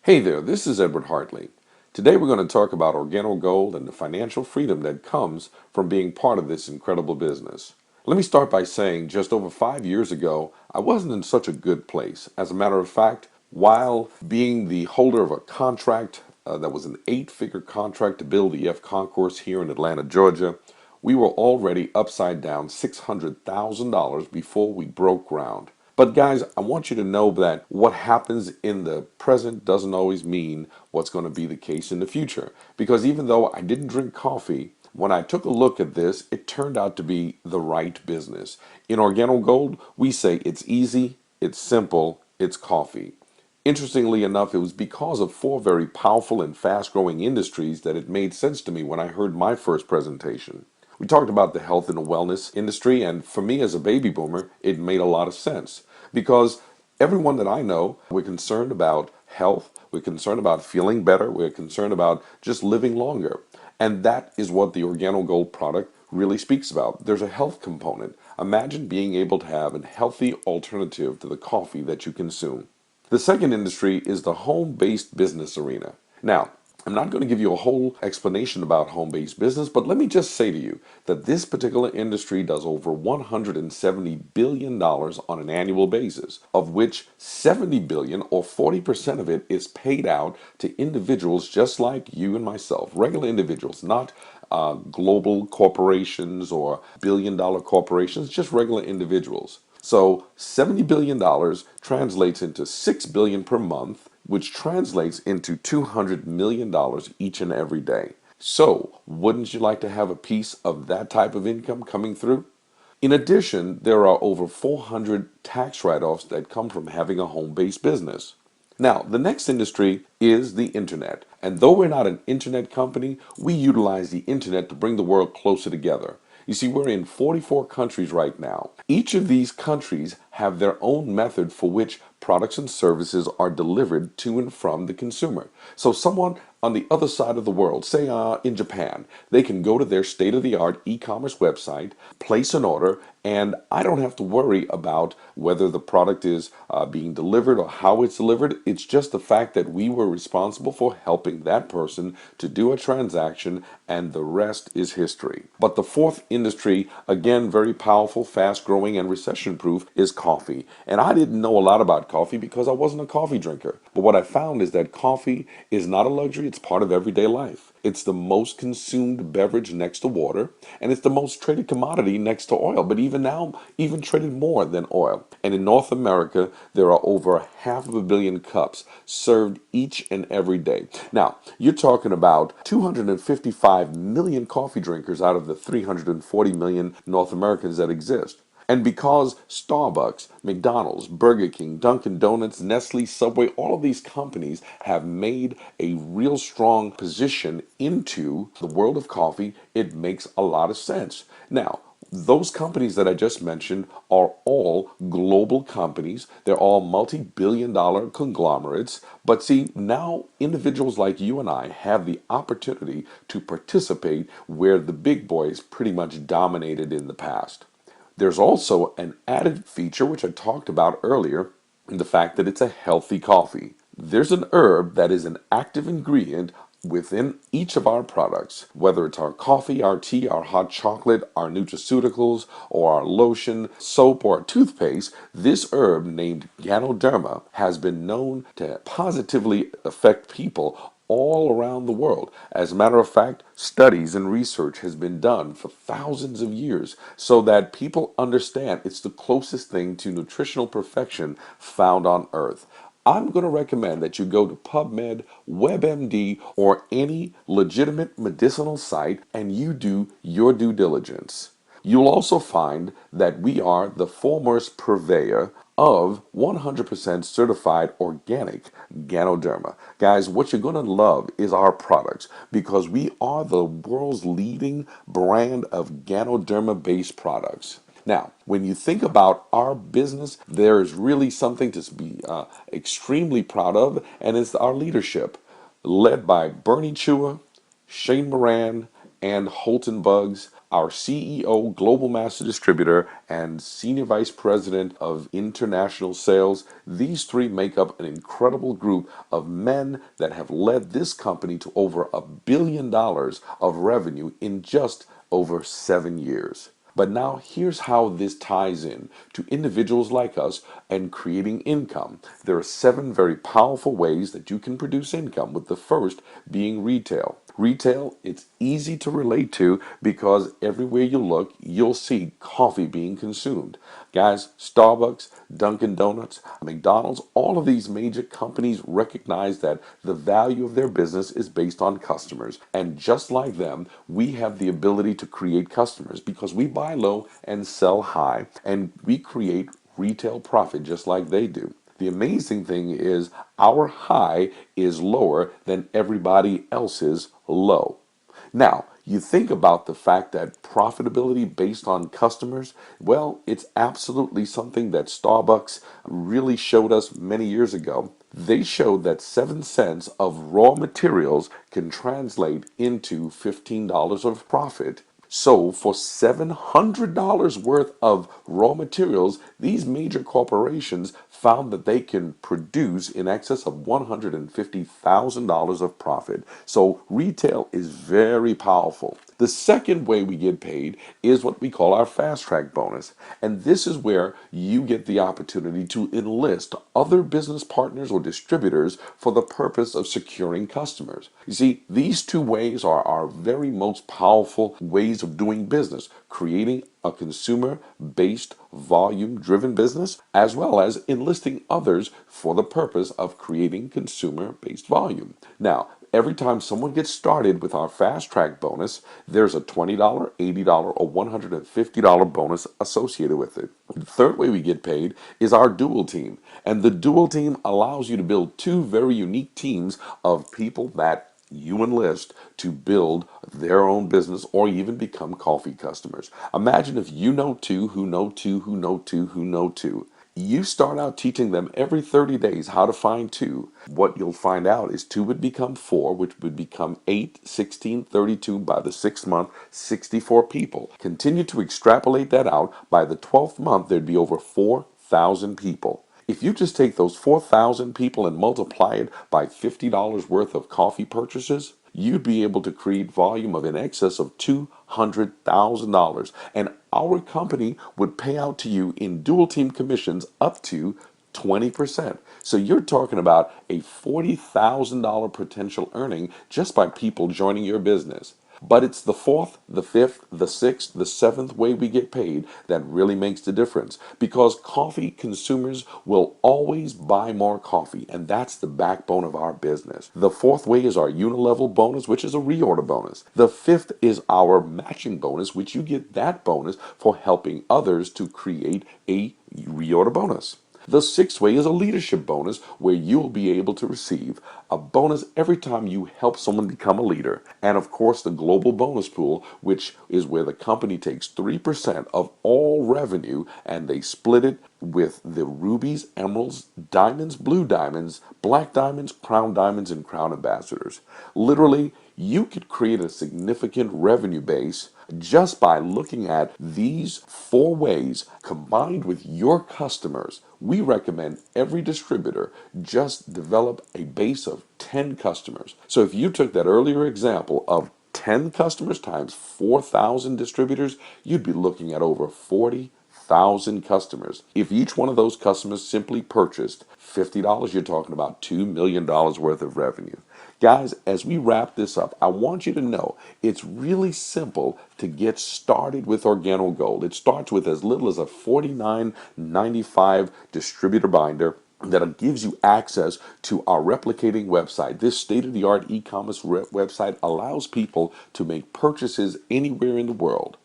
Hey there, this is Edward Hartley. Today we're going to talk about Organo Gold and the financial freedom that comes from being part of this incredible business. Let me start by saying just over 5 years ago, I wasn't in such a good place. As a matter of fact, while being the holder of a contract that was an 8-figure contract to build the F Concourse here in Atlanta, Georgia, we were already upside down $600,000 before we broke ground. But guys, I want you to know that what happens in the present doesn't always mean what's going to be the case in the future. Because even though I didn't drink coffee, when I took a look at this, it turned out to be the right business. In Organo Gold, we say it's easy, it's simple, it's coffee. Interestingly enough, it was because of four very powerful and fast-growing industries that it made sense to me when I heard my first presentation. We talked about the health and the wellness industry, and for me as a baby boomer, it made a lot of sense because everyone that I know, we're concerned about health, we're concerned about feeling better, we're concerned about just living longer. And that is what the Organo Gold product really speaks about. There's a health component. Imagine being able to have a healthy alternative to the coffee that you consume. The second industry is the home-based business arena. Now, I'm not going to give you a whole explanation about home-based business, but let me just say to you that this particular industry does over $170 billion on an annual basis, of which 70 billion or 40% of it is paid out to individuals just like you and myself, regular individuals, not global corporations or billion-dollar corporations, just regular individuals. So $70 billion translates into $6 billion per month, which translates into $200 million each and every day. So wouldn't you like to have a piece of that type of income coming through? In addition, there are over 400 tax write-offs that come from having a home-based business. Now, the next industry is the internet. And though we're not an internet company, we utilize the internet to bring the world closer together. You see, we're in 44 countries right now. Each of these countries have their own method for which products and services are delivered to and from the consumer. So someone on the other side of the world, say in Japan, they can go to their state-of-the-art e-commerce website, place an order, and I don't have to worry about whether the product is being delivered or how it's delivered. It's just the fact that we were responsible for helping that person to do a transaction, and the rest is history. But the fourth industry, again, very powerful, fast-growing, and recession-proof, is coffee. And I didn't know a lot about coffee because I wasn't a coffee drinker. But what I found is that coffee is not a luxury, it's part of everyday life. It's the most consumed beverage next to water, and it's the most traded commodity next to oil, but even now, even traded more than oil. And in North America, there are over 500 million cups served each and every day. Now, you're talking about 255 million coffee drinkers out of the 340 million North Americans that exist. And because Starbucks, McDonald's, Burger King, Dunkin' Donuts, Nestle, Subway, all of these companies have made a real strong position into the world of coffee, it makes a lot of sense. Now, those companies that I just mentioned are all global companies. They're all multi-billion dollar conglomerates. But see, now individuals like you and I have the opportunity to participate where the big boys pretty much dominated in the past. There's also an added feature, which I talked about earlier, in the fact that it's a healthy coffee. There's an herb that is an active ingredient within each of our products, whether it's our coffee, our tea, our hot chocolate, our nutraceuticals, or our lotion, soap, or toothpaste. This herb named Ganoderma has been known to positively affect people all around the world. As a matter of fact, studies and research has been done for thousands of years so that people understand it's the closest thing to nutritional perfection found on earth. I'm going to recommend that you go to PubMed, WebMD, or any legitimate medicinal site and you do your due diligence. You'll also find that we are the foremost purveyor of 100% certified organic Ganoderma. Guys, what you're going to love is our products because we are the world's leading brand of Ganoderma-based products. Now, when you think about our business, there is really something to be extremely proud of, and it's our leadership, led by Bernie Chua, Shane Moran, and Holton Bugs. our CEO, Global Master Distributor, and Senior Vice President of International Sales. These three make up an incredible group of men that have led this company to over $1 billion of revenue in just over 7 years. But now here's how this ties in to individuals like us and creating income. There are 7 very powerful ways that you can produce income, with the first being retail. Retail, it's easy to relate to because everywhere you look, you'll see coffee being consumed. Guys, Starbucks, Dunkin' Donuts, McDonald's, all of these major companies recognize that the value of their business is based on customers. And just like them, we have the ability to create customers because we buy low and sell high, and we create retail profit just like they do. The amazing thing is our high is lower than everybody else's low. Now, you think about the fact that profitability based on customers, well, it's absolutely something that Starbucks really showed us many years ago. They showed that 7 cents of raw materials can translate into $15 of profit. So for $700 worth of raw materials, these major corporations found that they can produce in excess of $150,000 of profit. So retail is very powerful. The second way we get paid is what we call our fast track bonus. And this is where you get the opportunity to enlist other business partners or distributors for the purpose of securing customers. You see, these two ways are our very most powerful ways of doing business, creating a consumer-based, volume-driven business, as well as enlisting others for the purpose of creating consumer-based volume. Now, every time someone gets started with our fast track bonus, there's a $20, $80, or $150 bonus associated with it. The third way we get paid is our dual team. And the dual team allows you to build 2 very unique teams of people that you enlist to build their own business or even become coffee customers. Imagine if you know 2 who know 2 who know 2 who know 2. You start out teaching them every 30 days how to find 2. What you'll find out is 2 would become 4, which would become 8, 16, 32 by the 6th month, 64 people. Continue to extrapolate that out. By the 12th month, there'd be over 4,000 people. If you just take those 4,000 people and multiply it by $50 worth of coffee purchases, you'd be able to create volume of in excess of $200,000. And our company would pay out to you in dual team commissions up to 20%. So you're talking about a $40,000 potential earning just by people joining your business. But it's the 4th, the 5th, the 6th, the 7th way we get paid that really makes the difference. Because coffee consumers will always buy more coffee, and that's the backbone of our business. The 4th way is our unilevel bonus, which is a reorder bonus. The 5th is our matching bonus, which you get that bonus for helping others to create a reorder bonus. The 6th way is a leadership bonus where you'll be able to receive a bonus every time you help someone become a leader. And of course, the global bonus pool, which is where the company takes 3% of all revenue and they split it with the rubies, emeralds, diamonds, blue diamonds, black diamonds, crown diamonds, and crown ambassadors. Literally, you could create a significant revenue base just by looking at these 4 ways combined with your customers. We recommend every distributor just develop a base of 10 customers. So if you took that earlier example of 10 customers times 4,000 distributors, you'd be looking at over 40,000 customers. If each one of those customers simply purchased $50, you're talking about $2 million worth of revenue. Guys, as we wrap this up, I want you to know it's really simple to get started with Organo Gold. It starts with as little as a $49.95 distributor binder that gives you access to our replicating website. This state-of-the-art e-commerce website allows people to make purchases anywhere in the world.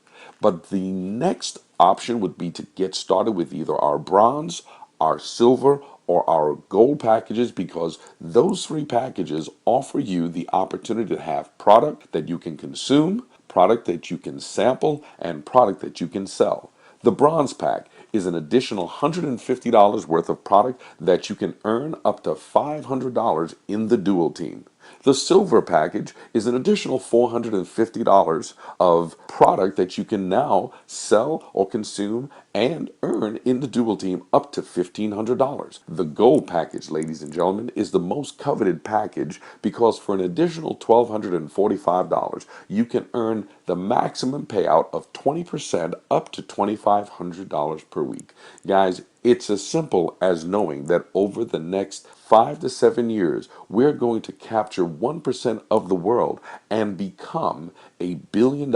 But the next option would be to get started with either our bronze, our silver, or our gold packages, because those 3 packages offer you the opportunity to have product that you can consume, product that you can sample, and product that you can sell. The bronze pack is an additional $150 worth of product that you can earn up to $500 in the dual team. The silver package is an additional $450 of product that you can now sell or consume and earn in the dual team up to $1,500. The gold package, ladies and gentlemen, is the most coveted package because for an additional $1,245, you can earn the maximum payout of 20% up to $2,500 per week. Guys, it's as simple as knowing that over the next 5 to 7 years, we're going to capture 1% of the world and become a $1 billion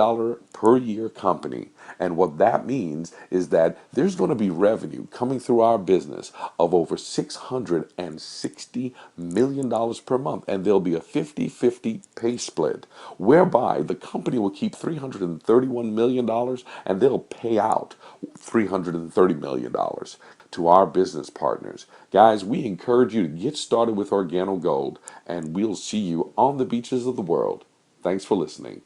per year company. And what that means is that there's going to be revenue coming through our business of over $660 million per month. And there'll be a 50-50 pay split, whereby the company will keep $331 million and they'll pay out $330 million to our business partners. Guys, we encourage you to get started with Organo Gold, and we'll see you on the beaches of the world. Thanks for listening.